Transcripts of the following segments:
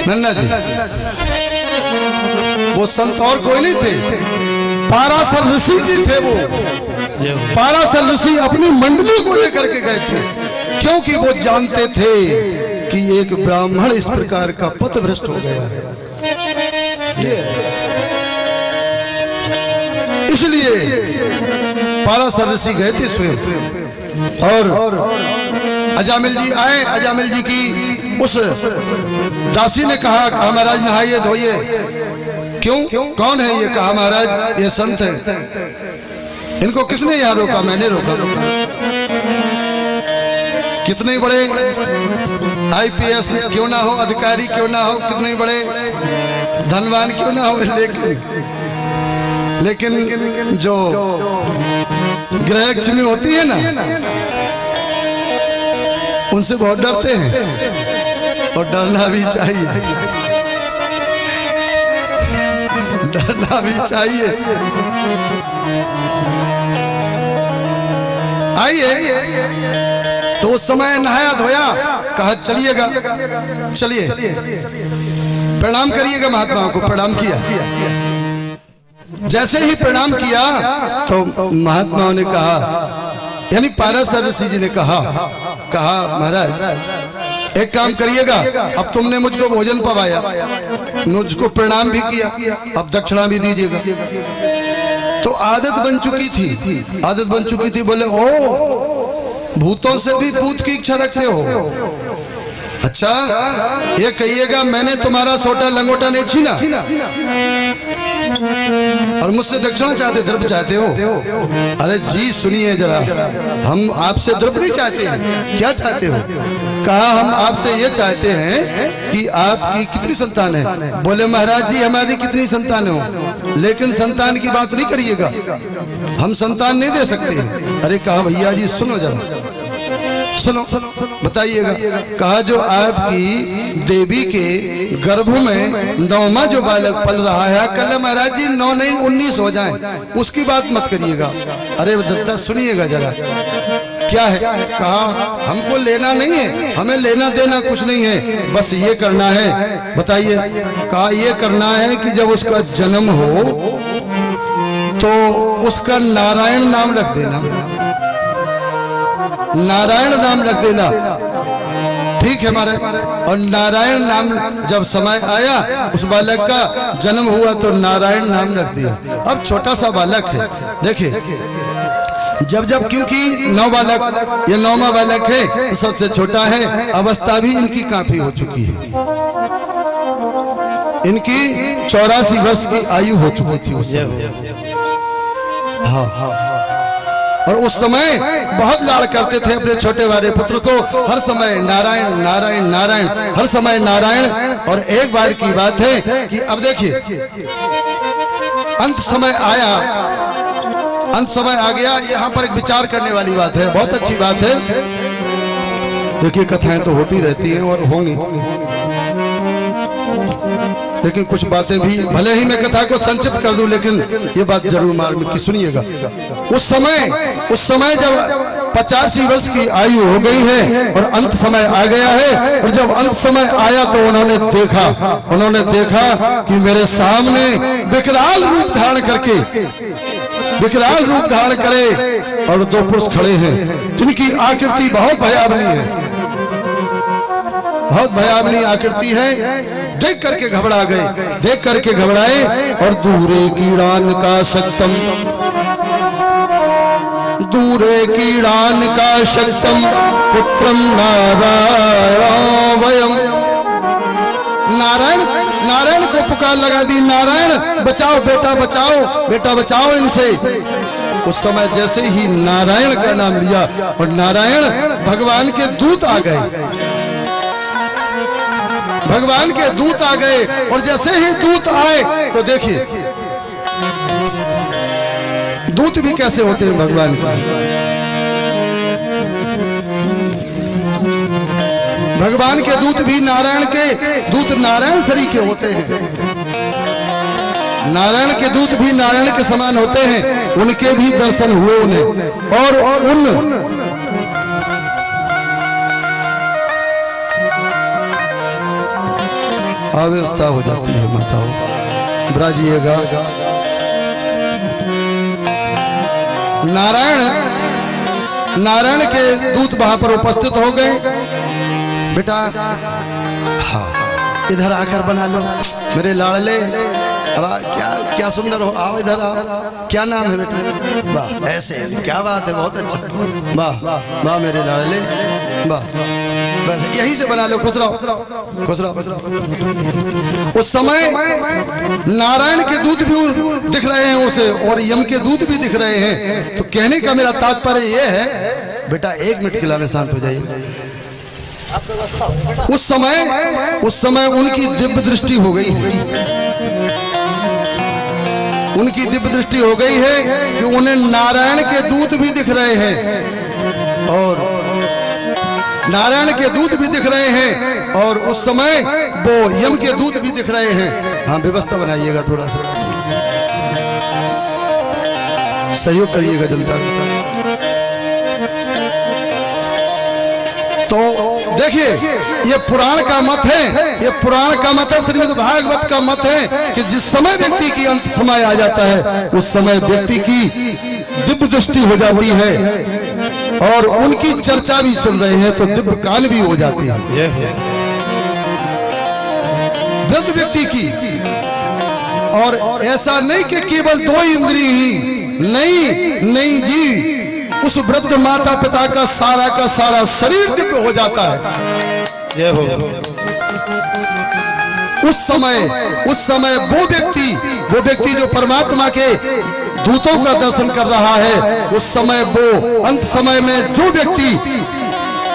नन्ना जी वो संत और कोई नहीं थे, पाराशर ऋषि जी थे। वो पाराशर ऋषि अपनी मंडली को लेकर के गए थे, क्योंकि वो जानते थे कि एक ब्राह्मण इस प्रकार का पथभ्रष्ट हो गया है। इसलिए पाराशर ऋषि गए थे स्वयं। और अजामिल जी आए। अजामिल जी की उस दासी ने कहा महाराज नहाइए धोइए। क्यों, कौन है ये? कहा महाराज ये संत है। इनको किसने यहाँ रोका? मैंने रोका। कितने बड़े आईपीएस क्यों ना हो, अधिकारी क्यों ना हो, कितने बड़े धनवान क्यों ना हो, लेकिन जो ग्रहलक्ष्मी होती है ना, उनसे बहुत डरते हैं। और डरना भी चाहिए, डरना भी चाहिए। आइए, तो उस समय नहाया धोया, कहा चलिएगा, चलिए प्रणाम करिएगा। महात्माओं को प्रणाम किया। जैसे ही प्रणाम किया तो महात्माओं ने कहा, यानी पाराशर ऋषि जी ने कहा महाराज एक काम करिएगा, अब तुमने मुझको भोजन पवाया, मुझको प्रणाम भी किया, अब दक्षिणा भी दीजिएगा। तो आदत बन चुकी थी। बोले ओ, भूतों से भी पूत की इच्छा रखते हो? अच्छा, ये कहिएगा मैंने तुम्हारा सोटा लंगोटा नहीं छीना और मुझसे दक्षिणा चाहते, द्रव्य चाहते हो? अरे जी सुनिए जरा, हम आपसे द्रव्य नहीं चाहते हैं। क्या चाहते हो? कहा हम आपसे ये चाहते हैं कि आपकी कितनी संतान है। बोले महाराज जी हमारी कितनी संतान हो, लेकिन संतान की बात नहीं करिएगा, हम संतान नहीं दे सकते। अरे कहा भैया जी सुनो जरा, सुनो बताइएगा। कहा जो आपकी देवी के गर्भ में 9वां जो बालक पल रहा है, कल महाराज जी 9 नहीं 19 हो जाएं, उसकी बात मत करिएगा। अरे दत्ता सुनिएगा जरा, क्या है? कहा हमको लेना नहीं है, हमें लेना देना कुछ नहीं है, बस ये करना है। बताइए। कहा ये करना है कि जब उसका जन्म हो तो उसका नारायण नाम रख देना, नारायण नाम रख देना। ठीक है महाराज। और नारायण नाम जब समय आया, उस बालक का जन्म हुआ तो नारायण नाम रख दिया। अब छोटा सा बालक है, देखिए जब क्योंकि 9 बालक, ये 9वां बालक है, सबसे छोटा है, अवस्था भी इनकी काफी हो चुकी है। इनकी 84 वर्ष की आयु हो चुकी थी उस समय। हाँ, और उस समय बहुत लाड़ करते थे अपने छोटे वाले पुत्र को, हर समय नारायण नारायण नारायण, हर समय नारायण। और एक बार की बात है कि अब देखिए अंत समय आया, अंत समय आ गया। यहाँ पर एक विचार करने वाली बात है, बहुत अच्छी बात है। देखिए कथाएं तो होती रहती हैं और होंगी, लेकिन कुछ बातें भी, भले ही मैं कथा को संक्षिप्त कर दूं, लेकिन ये बात जरूर मालूम की सुनिएगा। उस समय जब 85 वर्ष की आयु हो गई है और अंत समय आ गया है, और जब अंत समय आया तो उन्होंने देखा कि मेरे सामने विकराल रूप धारण करे और 2 पुरुष खड़े हैं जिनकी आकृति बहुत भयावनी है, बहुत भयावनी आकृति है। देख करके घबरा गए, देख करके घबराए। और दूरे कीड़ान का शक्तम, दूरे कीड़ान का शक्तम पुत्रम नारायण वयम। नारायण को पुकार लगा दी, नारायण बचाओ बेटा, बचाओ बेटा, बचाओ इनसे। उस समय जैसे ही नारायण का नाम लिया और नारायण भगवान के दूत आ गए, भगवान के दूत आ गए। और जैसे ही दूत आए तो देखिए दूत भी कैसे होते हैं भगवान के। भगवान के दूत भी नारायण के दूत नारायण शरीर के होते हैं। नारायण के दूत भी नारायण के समान होते हैं, उनके भी दर्शन हुए उन्हें। और उन अव्यवस्था हो जाती है माताओं। ब्राजिएगा नारायण के दूत वहां पर उपस्थित हो गए। बेटा हाँ इधर आकर बना लो मेरे लाडले। क्या क्या सुंदर हो, आओ इधर आओ। क्या नाम है बेटा? वाह ऐसे, क्या बात है, बहुत अच्छा। वाह वाह मेरे लाडले, वाह बस यहीं से बना लो। खुश रहो खुश रहो। उस समय नारायण के दूत भी दिख रहे हैं उसे और यम के दूत भी दिख रहे हैं। तो कहने का मेरा तात्पर्य यह है बेटा 1 मिनट के लिए शांत हो जाइए। उस समय उनकी दिव्य दृष्टि हो गई है। उनकी दिव्य दृष्टि हो गई है कि उन्हें नारायण के दूत भी दिख रहे हैं और नारायण के दूत भी दिख रहे हैं और उस समय वो यम के दूत भी दिख रहे हैं। हाँ व्यवस्था बनाइएगा, थोड़ा सा सहयोग करिएगा जनता। तो देखिए ये पुराण का मत है, ये पुराण का मत है, श्रीमद् भागवत का मत है कि जिस समय व्यक्ति की अंत समय आ जाता है उस समय व्यक्ति की दिव्य दृष्टि हो जाती है और उनकी चर्चा भी सुन रहे हैं तो दिव्य कान भी हो जाती है वृद्ध व्यक्ति की। और ऐसा नहीं कि केवल 2 इंद्रिय ही, नहीं जी, उस वृद्ध माता पिता का सारा शरीर दिव्य हो जाता है। उस समय वो व्यक्ति जो परमात्मा के दूतों का दर्शन कर रहा है, उस समय वो अंत समय में जो व्यक्ति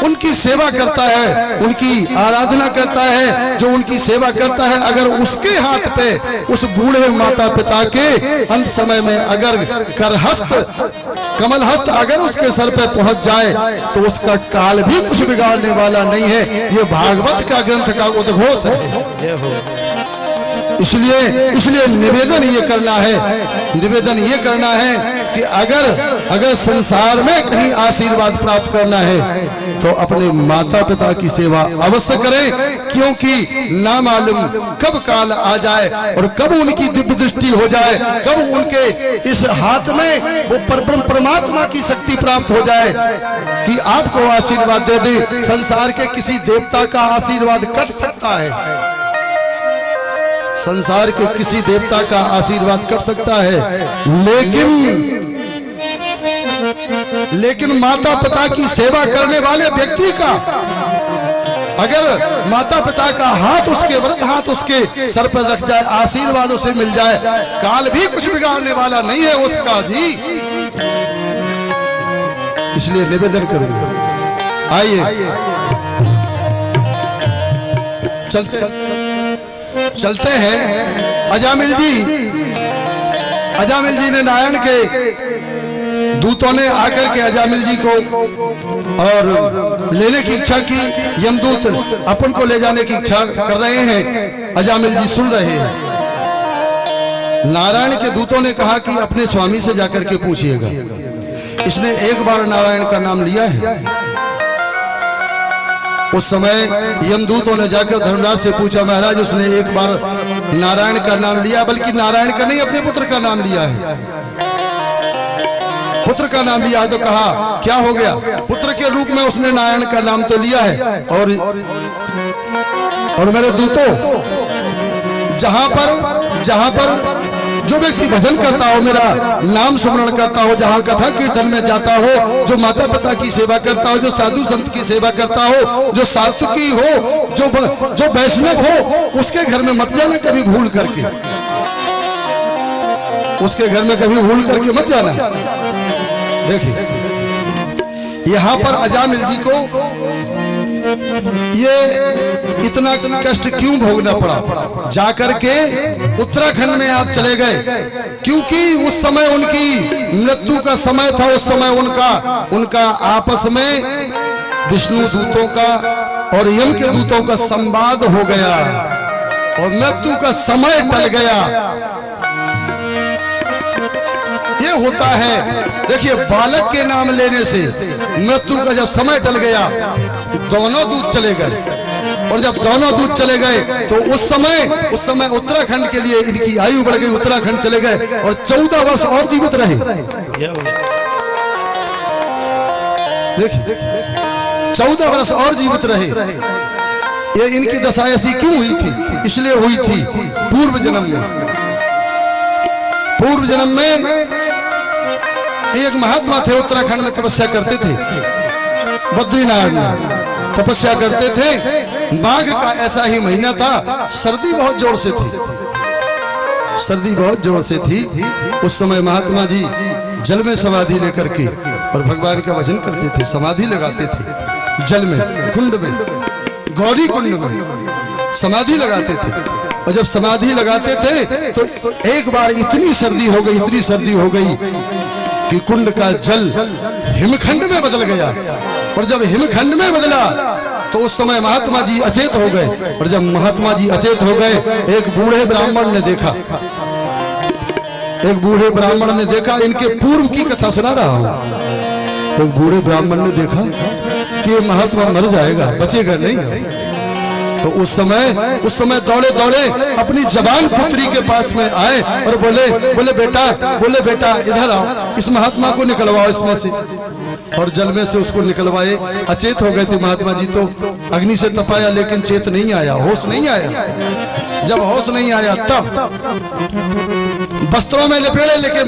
उनकी सेवा करता है, उनकी आराधना करता है, जो उनकी सेवा करता है, अगर उसके हाथ पे उस बूढ़े माता पिता के अंत समय में अगर करहस्त कमलहस्त अगर उसके सर पे पहुंच जाए तो उसका काल भी कुछ बिगाड़ने वाला नहीं है। ये भागवत का ग्रंथ का उद्घोष है। इसलिए निवेदन ये करना है कि अगर संसार में कहीं आशीर्वाद प्राप्त करना है तो अपने माता पिता की सेवा अवश्य करें, क्योंकि ना मालूम कब काल आ जाए और कब उनकी दिव्य दृष्टि हो जाए, कब उनके इस हाथ में वो परब्रह्म परमात्मा की शक्ति प्राप्त हो जाए कि आपको आशीर्वाद दे दे। संसार के किसी देवता का आशीर्वाद कट सकता है, संसार के किसी देवता का आशीर्वाद कट सकता है, लेकिन माता पिता की सेवा करने वाले व्यक्ति का अगर माता पिता का हाथ उसके वृद्ध हाथ उसके सर पर रख जाए, आशीर्वाद उसे मिल जाए, काल भी कुछ बिगाड़ने वाला नहीं है उसका जी। इसलिए निवेदन करूंगा, आइए चलते हैं। अजामिल जी ने नारायण के दूतों ने आकर के अजामिल जी को और लेने की इच्छा की। यमदूत अपन को ले जाने की इच्छा कर रहे हैं, अजामिल जी सुन रहे हैं। नारायण के दूतों ने कहा कि अपने स्वामी से जाकर के पूछिएगा, इसने एक बार नारायण का नाम लिया है। उस समय यमदूतों ने जाकर धर्मराज से पूछा, महाराज उसने एक बार नारायण का नाम लिया, बल्कि नारायण का नहीं अपने पुत्र का नाम लिया है, पुत्र का नाम लिया है। तो कहा क्या हो गया? पुत्र के रूप में उसने नारायण का नाम तो लिया है और मेरे दूतों, जहां पर जो व्यक्ति भजन करता हो, मेरा नाम स्मरण करता हो, जहाँ कथा कीर्तन में जाता हो, जो माता पिता की सेवा करता हो, जो साधु संत की सेवा करता हो, जो सात्विकी हो, जो वैष्णव हो, उसके घर में मत जाना कभी भूल करके, उसके घर में कभी भूल करके मत जाना। देखिए यहाँ पर अजामिल जी को ये इतना कष्ट क्यों भोगना पड़ा? जाकर के उत्तराखंड में आप चले गए, क्योंकि उस समय उनकी मृत्यु का समय था। उस समय उनका आपस में विष्णु दूतों का और यम के दूतों का संवाद हो गया और मृत्यु का समय टल गया। ये होता है, देखिए बालक के नाम लेने से मृत्यु का जब समय टल गया, दोनों दूत चले गए। और जब दोनों दूत चले गए तो उस समय उत्तराखंड के लिए इनकी आयु बढ़ गई, उत्तराखंड चले गए और 14 वर्ष और जीवित रहे। देखिए 14 वर्ष और जीवित रहे। ये इनकी दशा ऐसी क्यों हुई थी? इसलिए हुई थी पूर्व जन्म में एक महात्मा थे, उत्तराखंड में तपस्या करते थे, बद्रीनाथ में तपस्या करते थे। माघ का ऐसा ही महीना था, सर्दी बहुत जोर से थी। उस समय महात्मा जी जल में समाधि लेकर के और भगवान का भजन करते थे, समाधि लगाते थे जल में, कुंड में, गौरी कुंड में समाधि लगाते थे। और जब समाधि लगाते थे तो एक बार इतनी सर्दी हो गई कि कुंड का जल हिमखंड में बदल गया। और जब हिमखंड में बदला तो उस समय महात्मा जी अचेत हो गए। और जब महात्मा जी अचेत हो गए, एक बूढ़े ब्राह्मण ने देखा, इनके पूर्व की कथा सुना रहा हूं। एक बूढ़े ब्राह्मण ने देखा कि ये महात्मा मर जाएगा, बचेगा नहीं। तो उस समय दौड़े अपनी जवान पुत्री के पास में आए और बोले बेटा इधर आओ, इस महात्मा को निकलवाओ इसमें से। और जल में से उसको निकलवाए। अचेत हो गए थे महात्मा जी, तो अग्नि से तपाया लेकिन चेत नहीं आया, होश नहीं आया। जब होश नहीं आया तब वस्त्रों में लपेटे लेकिन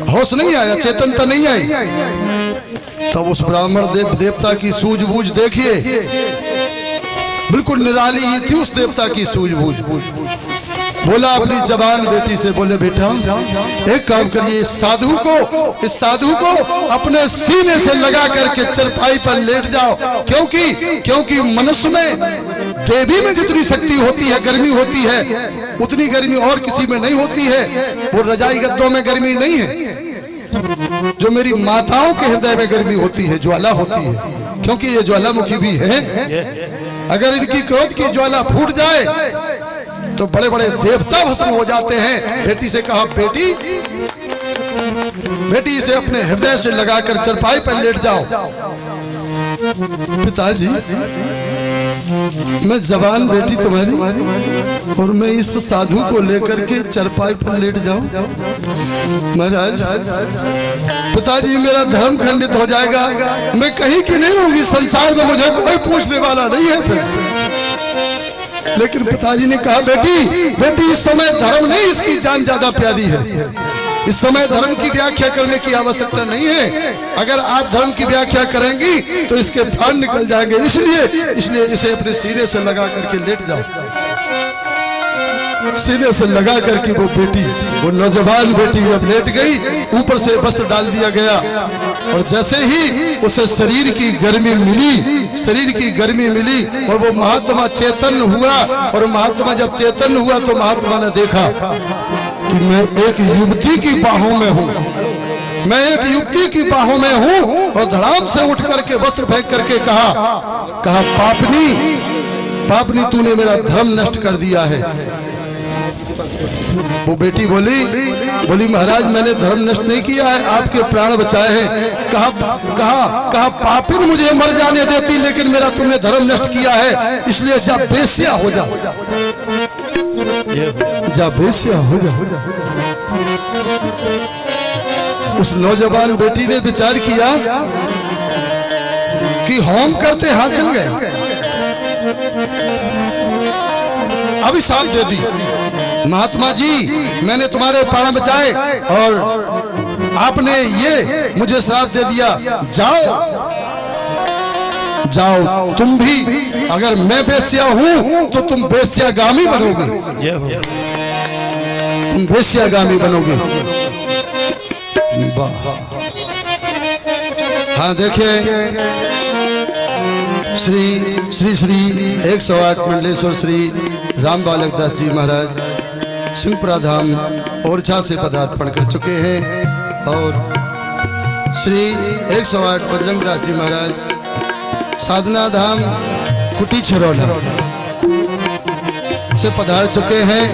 होश नहीं आया, चेतनता नहीं आई। तब उस ब्राह्मण देवता की सूझबूझ देखिए, बिल्कुल निराली ही थी उस देवता की सूझबूझ। बोला अपनी जवान बेटी से, बोले बेटा एक काम करिए, इस साधु को अपने सीने से लगा करके चरपाई पर लेट जाओ, क्योंकि मनुष्य में, देवी में जितनी शक्ति होती है, गर्मी होती है, उतनी गर्मी और किसी में नहीं होती है। वो रजाई गद्दों में गर्मी नहीं है जो मेरी माताओं के हृदय में गर्मी होती है, ज्वाला होती है, क्योंकि ये ज्वालामुखी भी है। अगर इनकी क्रोध की ज्वाला फूट जाए तो बड़े बड़े देवता भस्म हो जाते हैं। बेटी से कहा, बेटी इसे अपने हृदय से लगाकर चरपाई पर लेट जाओ। पिताजी मैं जवान बेटी तुम्हारी और मैं इस साधु को लेकर के चरपाई पर लेट जाऊं? महाराज पिताजी मेरा धर्म खंडित हो जाएगा, मैं कहीं की नहीं रहूंगी, संसार में मुझे कोई पूछने वाला नहीं है फिर। लेकिन पिताजी ने कहा, बेटी इस समय धर्म नहीं, इसकी जान ज्यादा प्यारी है। इस समय धर्म की व्याख्या करने की आवश्यकता नहीं है। अगर आप धर्म की व्याख्या करेंगी तो इसके प्राण निकल जाएंगे, इसलिए इसे अपने सीने से लगा करके लेट जाओ। सीने से लगा करके वो नौजवान बेटी अब लेट गई, ऊपर से वस्त्र डाल दिया गया। और जैसे ही उसे शरीर की गर्मी मिली और वो महात्मा चेतन हुआ। और महात्मा जब चेतन हुआ तो महात्मा ने देखा कि मैं एक युवती की बाहों में हूँ। और धड़ाम से उठ करके वस्त्र फेंक करके कहा पापनी तूने मेरा धर्म नष्ट कर दिया है। वो बेटी बोली महाराज मैंने धर्म नष्ट नहीं किया है, आपके प्राण बचाए हैं। कहा पापिन मुझे मर जाने देती, लेकिन मेरा तुमने धर्म नष्ट किया है, इसलिए जा बेस्या हो जा। उस नौजवान बेटी ने विचार किया कि होम करते हाथ जल गए, अभिशाप दे दी, महात्मा जी मैंने तुम्हारे प्राण बचाए और आपने ये मुझे श्राप दे दिया, जाओ तुम भी, अगर मैं बेस्या हूं तो तुम बेस्यागामी बनोगे। हाँ देखिए श्री 108 मंडलेश्वर श्री राम बालक दास जी महाराज सिंहपुरा धाम ओरछा से पदार्पण कर चुके हैं। और श्री 108 बजरंग दास जी महाराज साधना धाम कुटी छरौला से पधार चुके हैं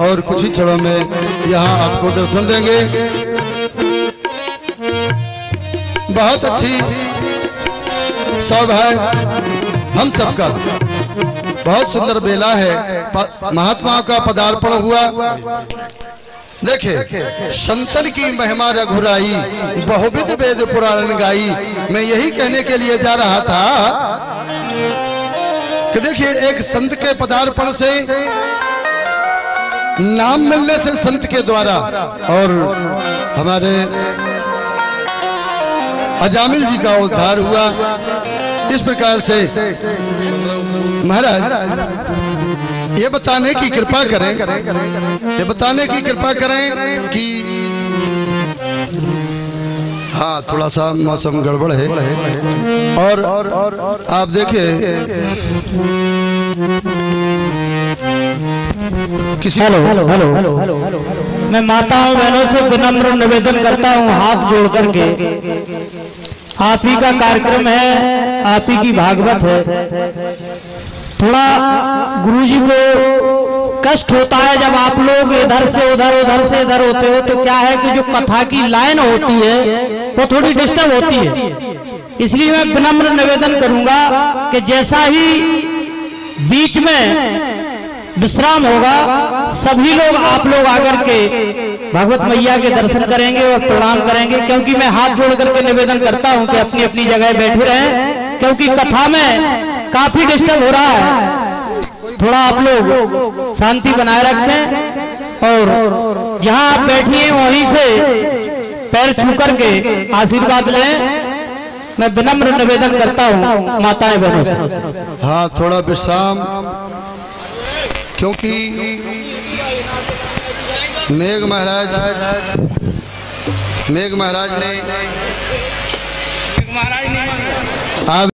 और कुछ ही क्षणों में यहाँ आपको दर्शन देंगे। बहुत अच्छी सौभाग्य हम सबका बहुत सुंदर बेला है। महात्मा का पदार्पण हुआ। देखे संतन की महिमा रघुराई, बहुविध वेद पुराण गाई। मैं यही कहने के लिए जा रहा था कि देखिए एक संत के पदार्पण से, नाम मिलने से संत के द्वारा, और हमारे अजामिल जी का उद्धार हुआ। इस प्रकार से महाराज ये बताने की कृपा करें, ये बताने की कृपा करें कि हाँ थोड़ा सा मौसम गड़बड़ है। और आप देखिए किसी हेलो हेलो हेलो हेलो, मैं माताओं बहनों से विनम्र निवेदन करता हूँ हाथ जोड़ करके, आप ही का कार्यक्रम है, आप ही की भागवत है। थोड़ा गुरुजी को कष्ट होता है जब आप लोग इधर से उधर उधर से इधर होते हो, तो क्या है कि जो कथा की लाइन होती है वो थोड़ी डिस्टर्ब होती है। इसलिए मैं विनम्र निवेदन करूंगा कि जैसा ही बीच में विश्राम होगा, सभी लोग आप लोग आकर के भगवत मैया के दर्शन करेंगे और प्रणाम करेंगे। क्योंकि मैं हाथ जोड़ करके निवेदन करता हूं कि अपनी अपनी जगह बैठे रहें, क्योंकि कथा में काफी डिस्टर्ब हो रहा है। थोड़ा आप लोग शांति बनाए रखें और जहां आप बैठिए वहीं से पैर छू करके आशीर्वाद लें। मैं विनम्र निवेदन करता हूं माताएं बहनों से। हाँ थोड़ा विश्राम, क्योंकि मेघ महाराज ने आप